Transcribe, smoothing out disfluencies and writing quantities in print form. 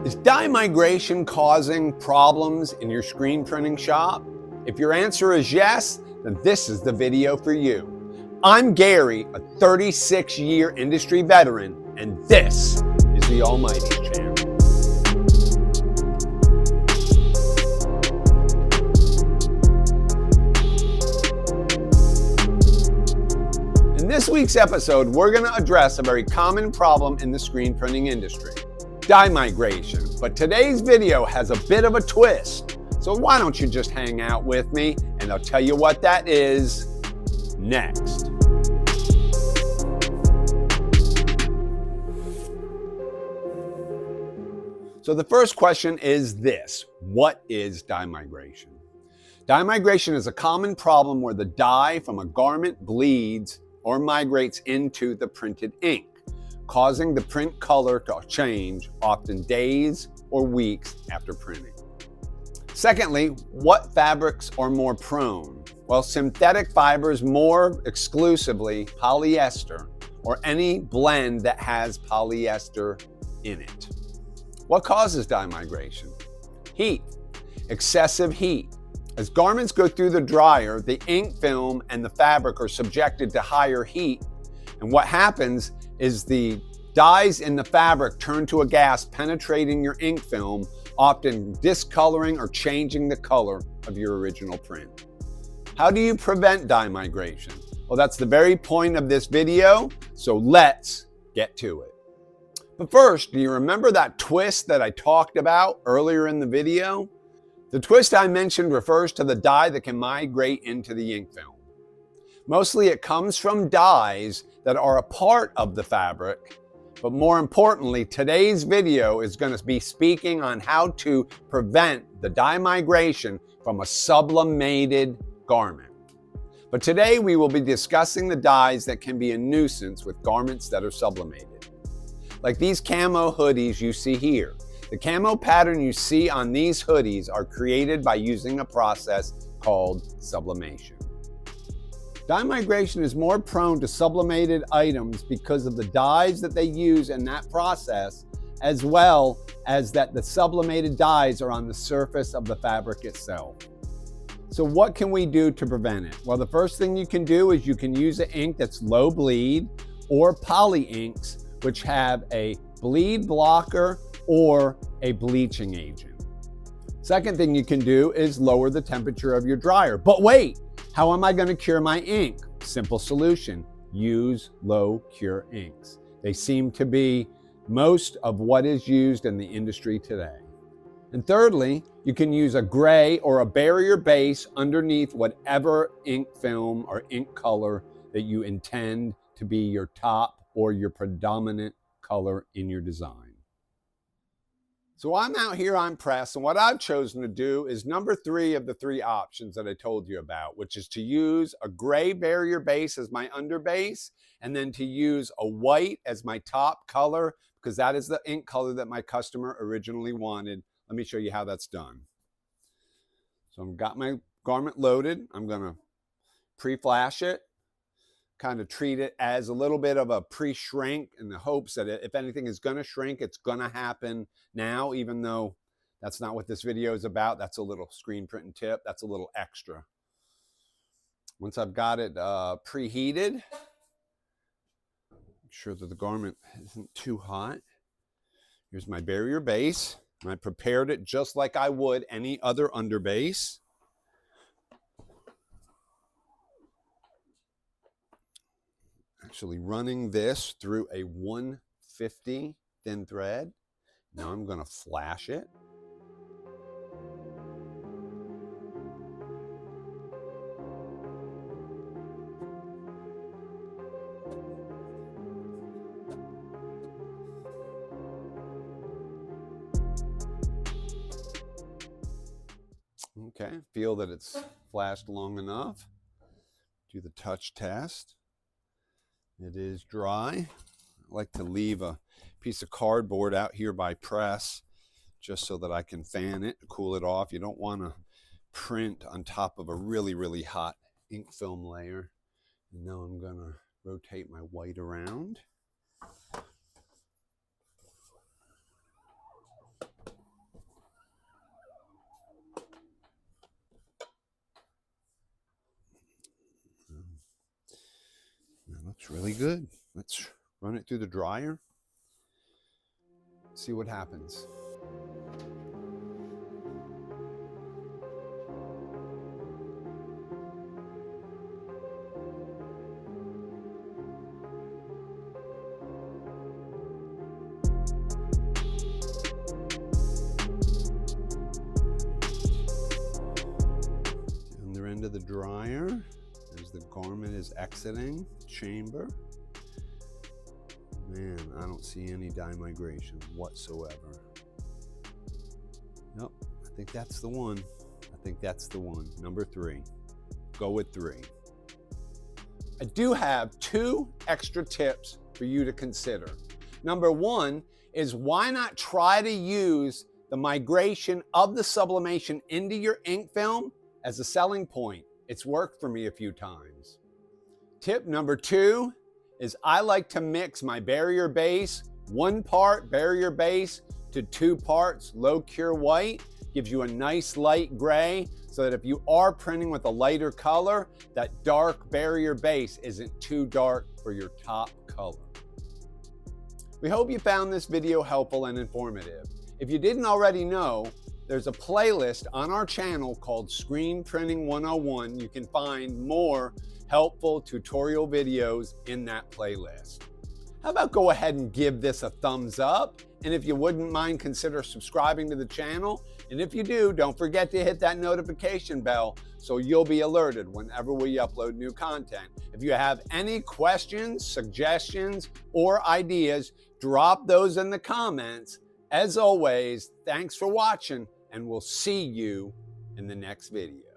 Is dye migration causing problems in your screen printing shop? If your answer is yes, then this is the video for you. I'm Gary, a 36-year industry veteran, and this is the AlmighTees channel. In this week's episode, we're going to address a very common problem in the screen printing industry: dye migration. But today's video has a bit of a twist. So why don't you just hang out with me and I'll tell you what that is next. So the first question is this: what is dye migration? Dye migration is a common problem where the dye from a garment bleeds or migrates into the printed ink, causing the print color to change, often days or weeks after printing. Secondly, what fabrics are more prone? Well, synthetic fibers, more exclusively polyester, or any blend that has polyester in it. What causes dye migration? Heat, excessive heat. As garments go through the dryer, the ink film and the fabric are subjected to higher heat, and what happens is the dyes in the fabric turn to a gas penetrating your ink film, often discoloring or changing the color of your original print. How do you prevent dye migration? Well, that's the very point of this video, so let's get to it. But first, do you remember that twist that I talked about earlier in the video? The twist I mentioned refers to the dye that can migrate into the ink film. Mostly it comes from dyes that are a part of the fabric, but more importantly, today's video is going to be speaking on how to prevent the dye migration from a sublimated garment. But today we will be discussing the dyes that can be a nuisance with garments that are sublimated. Like these camo hoodies you see here. The camo pattern you see on these hoodies are created by using a process called sublimation. Dye migration is more prone to sublimated items because of the dyes that they use in that process, as well as that the sublimated dyes are on the surface of the fabric itself. So what can we do to prevent it? Well, the first thing you can do is you can use an ink that's low bleed or poly inks, which have a bleed blocker or a bleaching agent. Second thing you can do is lower the temperature of your dryer. But wait, how am I going to cure my ink? Simple solution: use low cure inks. They seem to be most of what is used in the industry today. And thirdly, you can use a gray or a barrier base underneath whatever ink film or ink color that you intend to be your top or your predominant color in your design. So I'm out here on press, and what I've chosen to do is number 3 of the 3 options that I told you about, which is to use a gray barrier base as my underbase, and then to use a white as my top color, because that is the ink color that my customer originally wanted. Let me show you how that's done. So I've got my garment loaded. I'm gonna pre-flash it, kind of treat it as a little bit of a pre-shrink in the hopes that if anything is going to shrink, it's going to happen now, even though that's not what this video is about. That's a little screen printing tip. That's a little extra. Once I've got it preheated, make sure that the garment isn't too hot. Here's my barrier base. And I prepared it just like I would any other underbase. Actually running this through a 150 thin thread. Now I'm going to flash it. Okay, feel that it's flashed long enough. Do the touch test. It is dry. I like to leave a piece of cardboard out here by press just so that I can fan it, cool it off. You don't want to print on top of a really, really hot ink film layer. And now I'm going to rotate my white around. Looks really good. Let's run it through the dryer. See what happens. Other end of the dryer as the garment is exiting the chamber. Man, I don't see any dye migration whatsoever. Nope, I think that's the one. I think that's the one. Number 3. Go with 3. I do have 2 extra tips for you to consider. Number 1 is why not try to use the migration of the sublimation into your ink film as a selling point. It's worked for me a few times. Tip number 2 is I like to mix my barrier base, 1 part barrier base to 2 parts low cure white. Gives you a nice light gray so that if you are printing with a lighter color, that dark barrier base isn't too dark for your top color. We hope you found this video helpful and informative. If you didn't already know, there's a playlist on our channel called Screen Printing 101. You can find more helpful tutorial videos in that playlist. How about go ahead and give this a thumbs up? And if you wouldn't mind, consider subscribing to the channel. And if you do, don't forget to hit that notification bell so you'll be alerted whenever we upload new content. If you have any questions, suggestions, or ideas, drop those in the comments. As always, thanks for watching, and we'll see you in the next video.